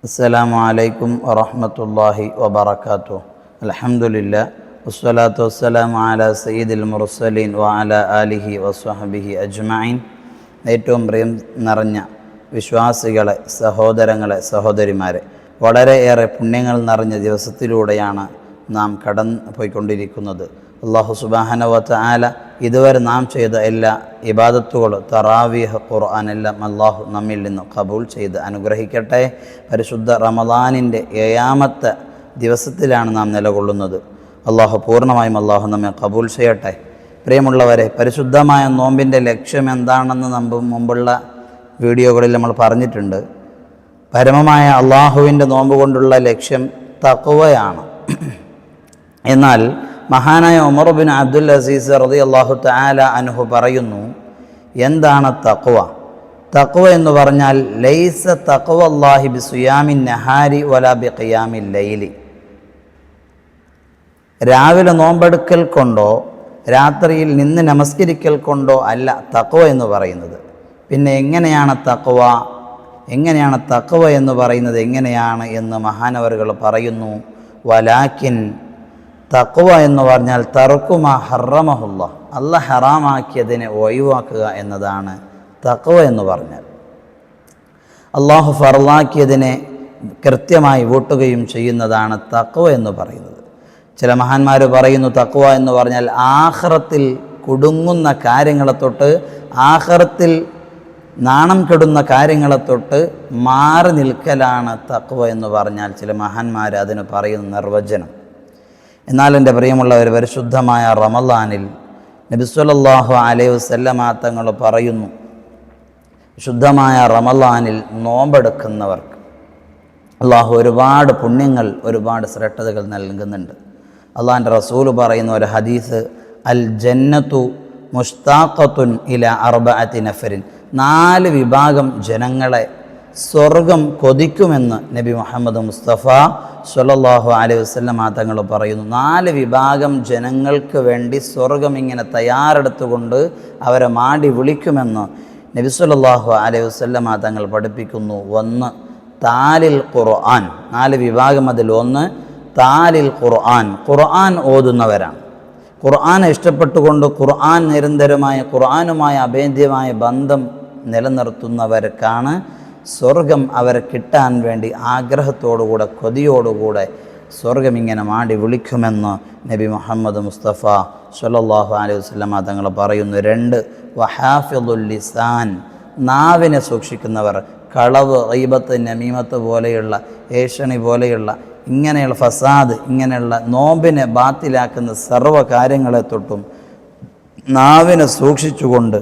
അസ്സലാമു അലൈക്കും വറഹ്മത്തുള്ളാഹി വബറകാതുഹു. അൽഹംദുലില്ലാ വസ്സലാത്തു വസ്സലാമു അലാ സയ്യിദിൽ മുർസലീൻ വഅലാ ആലിഹി വസ്വഹ്ബിഹി അജ്മഈൻ. ഏറ്റവും പ്രിയം നിറഞ്ഞ വിശ്വാസികളെ, സഹോദരങ്ങളെ, സഹോദരിമാരെ, വളരെയേറെ പുണ്യങ്ങൾ നിറഞ്ഞ ദിവസത്തിലൂടെയാണ് നാം കടന്നു പോയിക്കൊണ്ടിരിക്കുന്നത്. അല്ലാഹു സുബ്ഹാനഹു വ തആല ഇതുവരെ നാം ചെയ്ത എല്ലാ ഇബാദത്തുകളും, തറാവീഹ്, ഖുർആൻ എല്ലാം അല്ലാഹു നമ്മിൽ നിന്ന് ഖബൂൽ ചെയ്ത് അനുഗ്രഹിക്കട്ടെ. പരിശുദ്ധ റമദാനിൻ്റെ 7ാമത്തെ ദിവസത്തിലാണ് നാം നിലകൊള്ളുന്നത്. അല്ലാഹു പൂർണ്ണമായും അല്ലാഹു നമ്മെ ഖബൂൽ ചെയ്യട്ടെ. പ്രിയമുള്ളവരെ, പരിശുദ്ധമായ നോമ്പിൻ്റെ ലക്ഷ്യം എന്താണെന്ന് മുമ്പുള്ള വീഡിയോകളിൽ നമ്മൾ പറഞ്ഞിട്ടുണ്ട്. പരമമായ അള്ളാഹുവിൻ്റെ നോമ്പ് കൊണ്ടുള്ള ലക്ഷ്യം തഖ്വയാണ്. എന്നാൽ മഹാനായ ഉമർ ബിൻ അബ്ദുൽ അസീസ് റളിയല്ലാഹു തആല അൻഹു പറയുന്നു, എന്താണ് തഖ്വ? തഖ്വ എന്ന് പറഞ്ഞാൽ ലൈസ തഖ്വല്ലാഹി ബിസിയാമിൻ നഹാരി വലാ ബിഖിയാമിൽ ലൈലി. രാവിലെ നോമ്പെടുക്കൽ കൊണ്ടോ രാത്രിയിൽ നിന്ന് നമസ്കരിക്കൽ കൊണ്ടോ അല്ല തഖ്വ എന്ന് പറയുന്നത്. പിന്നെ എങ്ങനെയാണ് തഖ്വ? എങ്ങനെയാണ് തഖ്വ എന്ന് പറയുന്നത് എങ്ങനെയാണ് എന്ന് മഹാനവറുകൾ പറയുന്നു. വലാകിൻ തഖ്വ എന്ന് പറഞ്ഞാൽ തർക്കുമാ ഹറമഹുല്ലാഹ്, അല്ലാഹ് ഹറാമാക്കിയതിനെ ഒഴിവാക്കുക എന്നതാണ് തഖ്വ എന്ന് പറഞ്ഞാൽ. അള്ളാഹു ഫർളാക്കിയതിനെ കൃത്യമായി വീട്ടുകയും ചെയ്യുന്നതാണ് തഖ്വ എന്ന് പറയുന്നത്. ചില മഹാന്മാർ പറയുന്നു, തഖ്വ എന്ന് പറഞ്ഞാൽ ആഖിറത്തിൽ കുടുങ്ങുന്ന കാര്യങ്ങളെ തൊട്ട്, ആഖിറത്തിൽ നാണം കെടുന്ന കാര്യങ്ങളെ തൊട്ട് മാറി നിൽക്കലാണ് തഖ്വ എന്ന് പറഞ്ഞാൽ. ചില മഹാന്മാർ അതിന് പറയുന്ന നിർവചനം. എന്നാൽ എൻ്റെ പ്രിയമുള്ളവർ, പരിശുദ്ധമായ റമളാനിൽ നബി സ്വല്ലല്ലാഹു അലൈഹി വസല്ലമ തങ്ങൾ പറയുന്നു, ശുദ്ധമായ റമളാനിൽ നോമ്പെടുക്കുന്നവർക്ക് അള്ളാഹു ഒരുപാട് പുണ്യങ്ങൾ, ഒരുപാട് ശ്രേഷ്ഠതകൾ നൽകുന്നുണ്ട്. അള്ളാഹിൻ്റെ റസൂൽ പറയുന്ന ഒരു ഹദീസ്, അൽ ജന്നത്തു മുഷ്താഖത്തുൻ ഇലാ അർബഅത്തി നഫരിൻ, 4 വിഭാഗം ജനങ്ങളെ സ്വർഗം കൊതിക്കുമെന്ന് നബി മുഹമ്മദ് മുസ്തഫ സ്വല്ലല്ലാഹു അലൈഹി വസല്ലം തങ്ങൾ പറയുന്നു. 4 വിഭാഗം ജനങ്ങൾക്ക് വേണ്ടി സ്വർഗം ഇങ്ങനെ തയ്യാറെടുത്തുകൊണ്ട് അവരെ മാടി വിളിക്കുമെന്ന് നബി സ്വല്ലല്ലാഹു അലൈഹി വസല്ലം തങ്ങൾ പഠിപ്പിക്കുന്നു. 1 താലിൽ ഖുർആൻ, 4 വിഭാഗം. അതിൽ 1 താലിൽ ഖുർആൻ, ഖുർആൻ ഓതുന്നവരാണ്. ഖുർആനെ ഇഷ്ടപ്പെട്ടുകൊണ്ട് ഖുർആൻ നിരന്തരമായ ഖുർആനുമായി അഭേദ്യമായ ബന്ധം നിലനിർത്തുന്നവർക്കാണ് സ്വർഗം അവരെ കിട്ടാൻ വേണ്ടി ആഗ്രഹത്തോടുകൂടെ, കൊതിയോടുകൂടെ സ്വർഗം ഇങ്ങനെ മാടി വിളിക്കുമെന്ന് നബി മുഹമ്മദ് മുസ്തഫ സ്വല്ലല്ലാഹു അലൈഹി വസല്ലം തങ്ങൾ പറയുന്നു. 2 വഹാഫിദുൽ ലിസാൻ, നാവിനെ സൂക്ഷിക്കുന്നവർ. കളവ്, ഗീബത്ത്, നമീമത്ത് പോലെയുള്ള, ഏഷണി പോലെയുള്ള ഇങ്ങനെയുള്ള ഫസാദ്, ഇങ്ങനെയുള്ള നോമ്പിനെ ബാത്തിലാക്കുന്ന സർവ്വ കാര്യങ്ങളെ തൊട്ടും നാവിനെ സൂക്ഷിച്ചുകൊണ്ട്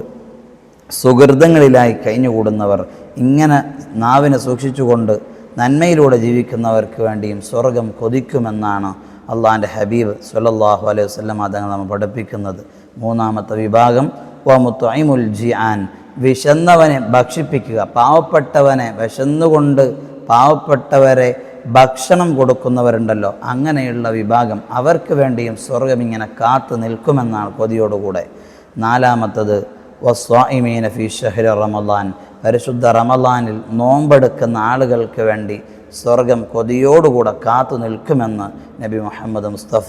സുഹൃതങ്ങളിലായി കഴിഞ്ഞുകൂടുന്നവർ, ഇങ്ങനെ നാവിനെ സൂക്ഷിച്ചുകൊണ്ട് നന്മയിലൂടെ ജീവിക്കുന്നവർക്ക് വേണ്ടിയും സ്വർഗം കൊതിക്കുമെന്നാണ് അള്ളാഹിൻ്റെ ഹബീബ് സ്വല്ലല്ലാഹു അലൈഹി വസല്ലം തങ്ങൾ നമ്മൾ പഠിപ്പിക്കുന്നത്. 3ാമത്തെ വിഭാഗം വമുത്ഇമുൽ ജിആൻ, വിശന്നവനെ ഭക്ഷിപ്പിക്കുക. പാവപ്പെട്ടവനെ വിശന്നുകൊണ്ട് പാവപ്പെട്ടവരെ ഭക്ഷണം കൊടുക്കുന്നവരുണ്ടല്ലോ, അങ്ങനെയുള്ള വിഭാഗം, അവർക്ക് വേണ്ടിയും സ്വർഗം ഇങ്ങനെ കാത്തു നിൽക്കുമെന്നാണ് കൊതിയോടുകൂടെ. 4ാമത്തത് വസ്വാഇമീന ഫീ ഷഹ്രി റമളാൻ, പരിശുദ്ധ റമളാനിൽ നോമ്പെടുക്കുന്ന ആളുകൾക്ക് വേണ്ടി സ്വർഗം കൊതിയോടുകൂടെ കാത്തു നിൽക്കുമെന്ന് നബി മുഹമ്മദ് മുസ്തഫ.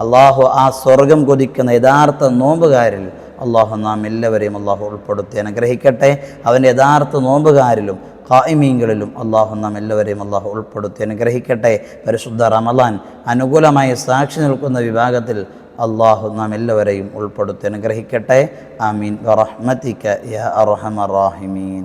അള്ളാഹു ആ സ്വർഗം കൊതിക്കുന്ന യഥാർത്ഥ നോമ്പുകാരിൽ അള്ളാഹു നാം എല്ലാവരെയും അള്ളാഹു ഉൾപ്പെടുത്തി അനുഗ്രഹിക്കട്ടെ. അവൻ്റെ യഥാർത്ഥ നോമ്പുകാരിലും ഖായിമീങ്ങളിലും അള്ളാഹു നാം എല്ലാവരെയും അള്ളാഹു ഉൾപ്പെടുത്തി അനുഗ്രഹിക്കട്ടെ. പരിശുദ്ധ റമളാൻ അനുകൂലമായി സാക്ഷി നിൽക്കുന്ന വിഭാഗത്തിൽ അള്ളാഹു നാം എല്ലാവരെയും ഉൾപ്പെടുത്തി അനുഗ്രഹിക്കട്ടെ. ആമീൻ വറഹ്മതിക യാ അർഹമർ റാഹിമീൻ.